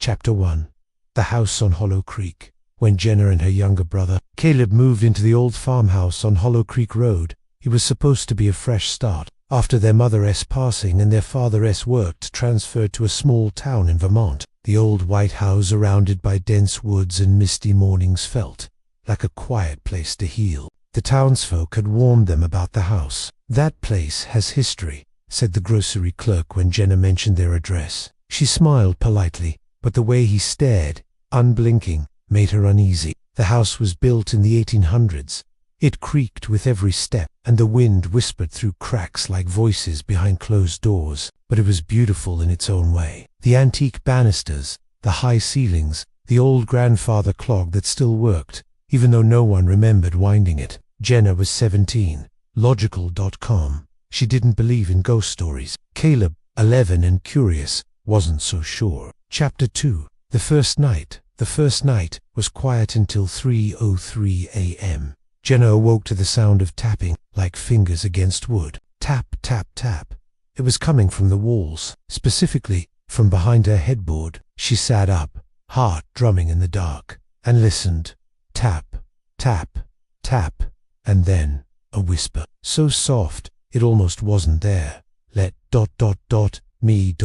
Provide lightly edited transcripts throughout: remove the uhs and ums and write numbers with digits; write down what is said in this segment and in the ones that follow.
Chapter 1. The House on Hollow Creek. When Jenna and her younger brother, Caleb, moved into the old farmhouse on Hollow Creek Road, it was supposed to be a fresh start, after their mother's passing and their father's work to transfer to a small town in Vermont. The old white house, surrounded by dense woods and misty mornings, felt like a quiet place to heal. The townsfolk had warned them about the house. "That place has history," said the grocery clerk when Jenna mentioned their address. She smiled politely, but the way he stared, unblinking, made her uneasy. The house was built in the 1800s. It creaked with every step, and the wind whispered through cracks like voices behind closed doors, but it was beautiful in its own way. The antique banisters, the high ceilings, the old grandfather clock that still worked, even though no one remembered winding it. Jenna was 17, logical.com. She didn't believe in ghost stories. Caleb, 11 and curious, wasn't so sure. Chapter 2. The first night. The first night was quiet until 3:03 a.m. Jenna awoke to the sound of tapping, like fingers against wood. Tap, tap, tap. It was coming from the walls, specifically from behind her headboard. She sat up, heart drumming in the dark, and listened. Tap, tap, tap, and then a whisper, so soft it almost wasn't there. "Let ... me ...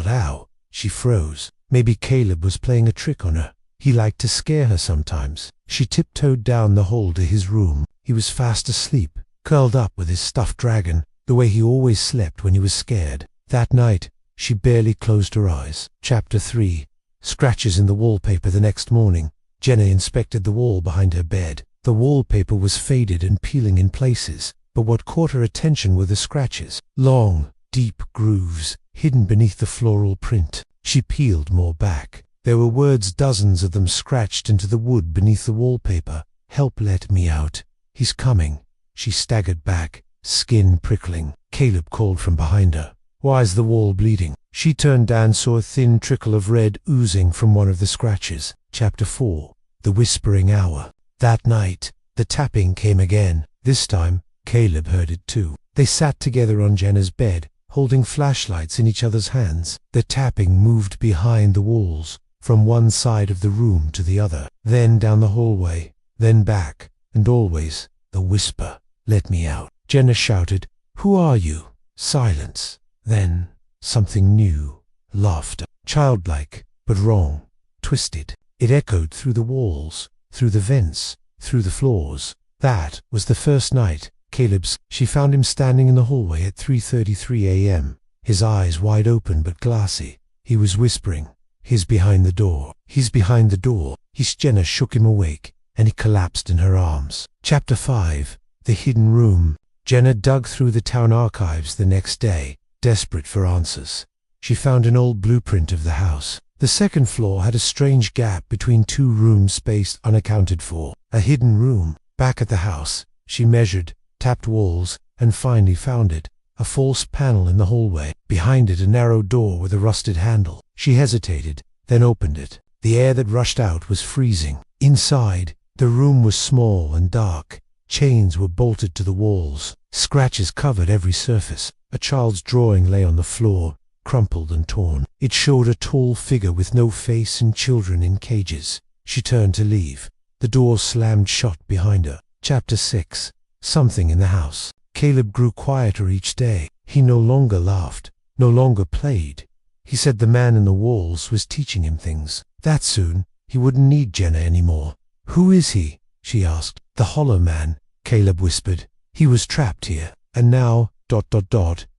ow." She froze. Maybe Caleb was playing a trick on her. He liked to scare her sometimes. She tiptoed down the hall to his room. He was fast asleep, curled up with his stuffed dragon, the way he always slept when he was scared. That night, she barely closed her eyes. Chapter 3. Scratches in the wallpaper. The next morning, Jenna inspected the wall behind her bed. The wallpaper was faded and peeling in places, but what caught her attention were the scratches. Long, deep grooves, hidden beneath the floral print. She peeled more back. There were words, dozens of them, scratched into the wood beneath the wallpaper. "Help, let me out. He's coming." She staggered back, skin prickling. Caleb called from behind her. "Why's the wall bleeding?" She turned and saw a thin trickle of red oozing from one of the scratches. Chapter 4. The Whispering Hour. That night, the tapping came again. This time, Caleb heard it too. They sat together on Jenna's bed, holding flashlights in each other's hands. The tapping moved behind the walls, from one side of the room to the other, then down the hallway, then back, and always the whisper, "Let me out." Jenna shouted, "Who are you?" Silence. Then something new. Laughter. Childlike, but wrong. Twisted. It echoed through the walls, through the vents, through the floors. That was the first night. Caleb's. She found him standing in the hallway at 3:33 a.m., his eyes wide open but glassy. He was whispering. "He's behind the door. He's behind the door." Jenna shook him awake, and he collapsed in her arms. Chapter 5. The Hidden Room. Jenna dug through the town archives the next day, desperate for answers. She found an old blueprint of the house. The second floor had a strange gap between two rooms spaced unaccounted for. A hidden room. Back at the house, she measured, tapped walls, and finally found it. A false panel in the hallway. Behind it, a narrow door with a rusted handle. She hesitated, then opened it. The air that rushed out was freezing. Inside, the room was small and dark. Chains were bolted to the walls. Scratches covered every surface. A child's drawing lay on the floor, crumpled and torn. It showed a tall figure with no face and children in cages. She turned to leave. The door slammed shut behind her. Chapter 6. Something in the house. Caleb grew quieter each day. He no longer laughed, no longer played. He said the man in the walls was teaching him things. That soon, he wouldn't need Jenna anymore. "Who is he?" she asked. "The Hollow Man," Caleb whispered. "He was trapped here, and now ...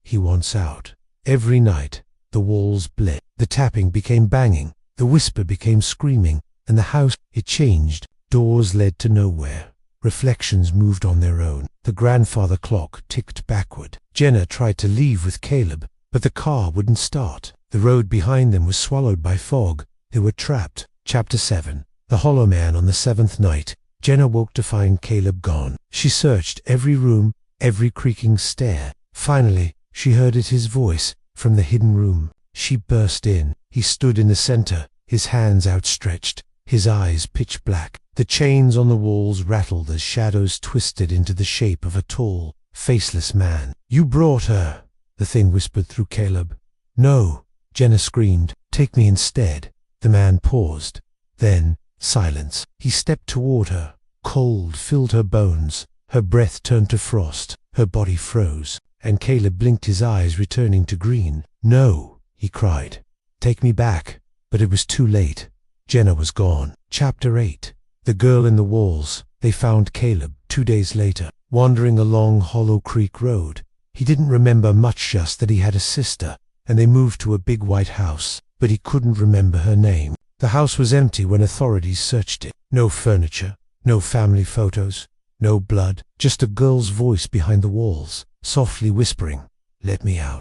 he wants out." Every night, the walls bled. The tapping became banging. The whisper became screaming. And the house, it changed. Doors led to nowhere. Reflections moved on their own. The grandfather clock ticked backward. Jenna tried to leave with Caleb, but the car wouldn't start. The road behind them was swallowed by fog. They were trapped. Chapter 7. The Hollow Man. On the seventh night, Jenna woke to find Caleb gone. She searched every room, every creaking stair. Finally, she heard his voice from the hidden room. She burst in. He stood in the center, his hands outstretched, his eyes pitch black. The chains on the walls rattled as shadows twisted into the shape of a tall, faceless man. "You brought her," the thing whispered through Caleb. "No," Jenna screamed. "Take me instead." The man paused. Then, silence. He stepped toward her. Cold filled her bones. Her breath turned to frost. Her body froze. And Caleb blinked, his eyes returning to green. "No," he cried. "Take me back." But it was too late. Jenna was gone. Chapter 8. The Girl in the Walls. They found Caleb 2 days later, wandering along Hollow Creek Road. He didn't remember much, just that he had a sister, and they moved to a big white house, but he couldn't remember her name. The house was empty when authorities searched it. No furniture, no family photos, no blood, just a girl's voice behind the walls, softly whispering, "Let me out."